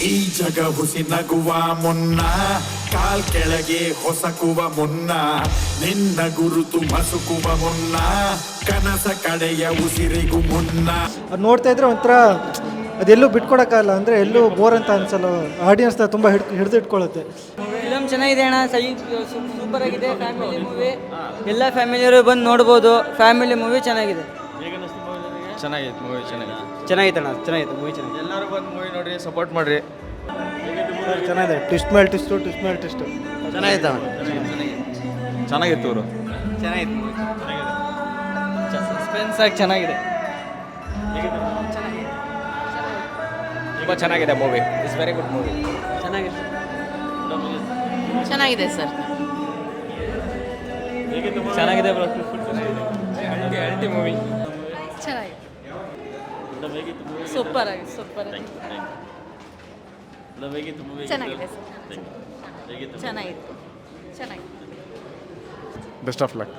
ಈ ಜಗ ಹುಸಿ ನಗುವ ಮುನ್ನ ಕಾಲ್ ಕೆಳಗೆ ಹೊಸಕುವ ಮುನ್ನ ನಿನ್ನ ಗುರುತು ಮಸುಕುವ ಮುನ್ನ ಕನಸ ಕಡೆಯ ಉಸಿರಿಗೂ ಮುನ್ನ ನೋಡ್ತಾ ಇದ್ರೆ ಒಂಥರ ಅದೆಲ್ಲೂ ಬಿಟ್ಕೊಡಕ್ಕಾಗಲ್ಲ, ಅಂದರೆ ಎಲ್ಲೂ ಬೋರ್ ಅಂತ ಅನ್ಸಲ್ಲ. ಆಡಿಯನ್ಸ್ನ ತುಂಬ ಹಿಡಿದಿಟ್ಕೊಳ್ಳುತ್ತೆ. ಫಿಲಮ್ ಚೆನ್ನಾಗಿದೆ ಅಣ್ಣ, ಸೂಪರ್ ಆಗಿದೆ. ಫ್ಯಾಮಿಲಿ ಮೂವಿ, ಎಲ್ಲ ಫ್ಯಾಮಿಲಿಯವರು ಬಂದು ನೋಡ್ಬೋದು. ಫ್ಯಾಮಿಲಿ ಮೂವಿ ಚೆನ್ನಾಗಿದೆ. ಚೆನ್ನಾಗಿತ್ತು ಮೂವಿ, ಚೆನ್ನಾಗಿತ್ತು ಅಣ್ಣ, ಚೆನ್ನಾಗಿತ್ತು ಮೂವಿ, ಚೆನ್ನಾಗಿದೆ. ಎಲ್ಲರೂ ಬಂದು ಮೂವಿ ನೋಡ್ರಿ, ಸಪೋರ್ಟ್ ಮಾಡಿರಿ. ಚೆನ್ನಾಗಿದೆ. ಟ್ವಿಸ್ಟ್ ಮೇಲೆ ಟ್ವಿಸ್ಟು ಚೆನ್ನಾಗಿತ್ತು ಚೆನ್ನಾಗಿತ್ತು ಅವರು ಚೆನ್ನಾಗಿತ್ತು. ಸಸ್ಪೆನ್ಸ್ ಆಗಿ ಚೆನ್ನಾಗಿದೆ. ತುಂಬ ಚೆನ್ನಾಗಿದೆ movie. It's very good movie. ಚೆನ್ನಾಗಿದೆ. ಚೆನ್ನಾಗಿದೆ ಸರ್. ಚೆನ್ನಾಗಿದೆ ಬ್ರೋ. ಅಲ್ಟಿ ಮೂವಿ. ಚೆನ್ನಾಗಿದೆ. ಸೂಪರ್ ಆಗಿದೆ. ಚೆನ್ನಾಗಿದೆ ಸರ್. ಚೆನ್ನಾಗಿತ್ತು. Best of luck.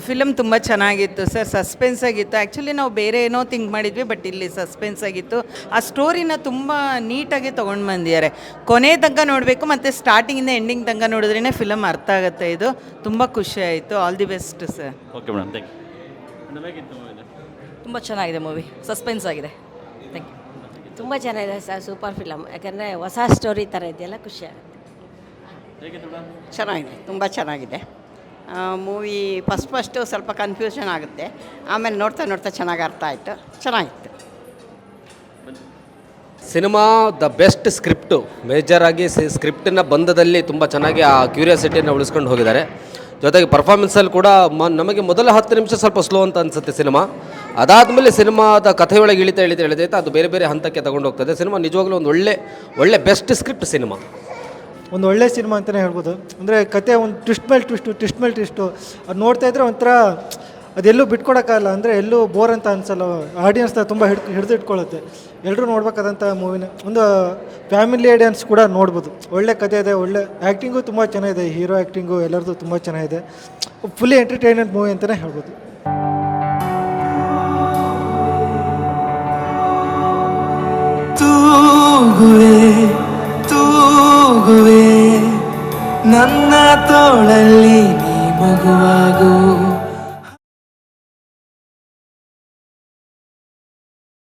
ಫಿಲಮ್ ತುಂಬ ಚೆನ್ನಾಗಿತ್ತು ಸರ್, ಸಸ್ಪೆನ್ಸ್ ಆಗಿತ್ತು. ಆ್ಯಕ್ಚುಲಿ ನಾವು ಬೇರೆ ಏನೋ ಥಿಂಕ್ ಮಾಡಿದ್ವಿ, ಬಟ್ ಇಲ್ಲಿ ಸಸ್ಪೆನ್ಸ್ ಆಗಿತ್ತು. ಆ ಸ್ಟೋರಿನ ತುಂಬ ನೀಟಾಗಿ ತೊಗೊಂಡು ಬಂದಿದ್ದಾರೆ. ಕೊನೆ ತನಕ ನೋಡಬೇಕು, ಮತ್ತು ಸ್ಟಾರ್ಟಿಂಗಿಂದ ಎಂಡಿಂಗ್ ತನಕ ನೋಡಿದ್ರೇ ಫಿಲಮ್ ಅರ್ಥ ಆಗುತ್ತೆ. ಇದು ತುಂಬ ಖುಷಿ ಆಯಿತು. All the best sir. Okay madam, thank you. ತುಂಬ ಚೆನ್ನಾಗಿದೆ ಮೂವಿ, ಸಸ್ಪೆನ್ಸ್ ಆಗಿದೆ. Thank you. ತುಂಬ ಚೆನ್ನಾಗಿದೆ ಸರ್, ಸೂಪರ್ ಫಿಲಮ್. ಯಾಕಂದರೆ ಹೊಸ ಸ್ಟೋರಿ ಥರ ಇದೆಯಲ್ಲ, ಖುಷಿ ಆಗುತ್ತೆ. ಚೆನ್ನಾಗಿದೆ, ತುಂಬ ಚೆನ್ನಾಗಿದೆ ಮೂವಿ. ಫಸ್ಟು ಸ್ವಲ್ಪ ಕನ್ಫ್ಯೂಷನ್ ಆಗುತ್ತೆ, ಆಮೇಲೆ ನೋಡ್ತಾ ಚೆನ್ನಾಗಿ ಅರ್ಥ ಆಯಿತು. ಚೆನ್ನಾಗಿತ್ತು ಸಿನಿಮಾ. ದ ಬೆಸ್ಟ್ ಸ್ಕ್ರಿಪ್ಟು, ಮೇಜರಾಗಿ ಸ್ಕ್ರಿಪ್ಟಿನ ಬಂಧದಲ್ಲಿ ತುಂಬ ಚೆನ್ನಾಗಿ ಆ ಕ್ಯೂರಿಯಾಸಿಟಿಯನ್ನು ಉಳಿಸ್ಕೊಂಡು ಹೋಗಿದ್ದಾರೆ. ಜೊತೆಗೆ ಪರ್ಫಾರ್ಮೆನ್ಸಲ್ಲಿ ಕೂಡ ನಮಗೆ ಮೊದಲ 10 ನಿಮಿಷ ಸ್ವಲ್ಪ ಸ್ಲೋ ಅಂತ ಅನಿಸುತ್ತೆ ಸಿನಿಮಾ. ಅದಾದಮೇಲೆ ಸಿನಿಮಾದ ಕಥೆಯೊಳಗೆ ಇಳಿತಾ ಅದು ಬೇರೆ ಹಂತಕ್ಕೆ ತಗೊಂಡು ಹೋಗ್ತದೆ. ಸಿನಿಮಾ ನಿಜವಾಗ್ಲೂ ಒಂದು ಒಳ್ಳೆ ಬೆಸ್ಟ್ ಸ್ಕ್ರಿಪ್ಟ್ ಸಿನಿಮಾ. ಒಂದು ಒಳ್ಳೆ ಸಿನಿಮಾ ಅಂತಲೇ ಹೇಳ್ಬೋದು. ಅಂದರೆ ಕತೆ ಒಂದು ಟ್ವಿಸ್ಟ್ ಮೇಲೆ ಟ್ವಿಸ್ಟು ಅದು ನೋಡ್ತಾ ಇದ್ರೆ ಒಂಥರ ಅದೆಲ್ಲೂ ಬಿಟ್ಕೊಡಕ್ಕಾಗಲ್ಲ, ಅಂದರೆ ಎಲ್ಲೂ ಬೋರ್ ಅಂತ ಅನ್ಸಲ್ಲ. ಆಡಿಯನ್ಸ್ನ ತುಂಬ ಹಿಡಿದಿಟ್ಕೊಳ್ಳುತ್ತೆ. ಎಲ್ಲರೂ ನೋಡ್ಬೇಕಾದಂಥ ಮೂವಿನ. ಒಂದು ಫ್ಯಾಮಿಲಿ ಆಡಿಯನ್ಸ್ ಕೂಡ ನೋಡ್ಬೋದು. ಒಳ್ಳೆ ಕತೆ ಇದೆ, ಒಳ್ಳೆ ಆ್ಯಕ್ಟಿಂಗು ತುಂಬ ಚೆನ್ನಾಗಿದೆ. ಹೀರೋ ಆ್ಯಕ್ಟಿಂಗು ಎಲ್ಲರದ್ದು ತುಂಬ ಚೆನ್ನಾಗಿದೆ. ಫುಲ್ಲಿ ಎಂಟರ್ಟೈನ್ಮೆಂಟ್ ಮೂವಿ ಅಂತಲೇ ಹೇಳ್ಬೋದು. ನನ್ನ ತೋಳಲ್ಲಿ ನೀ ಮಗುವಾಗು.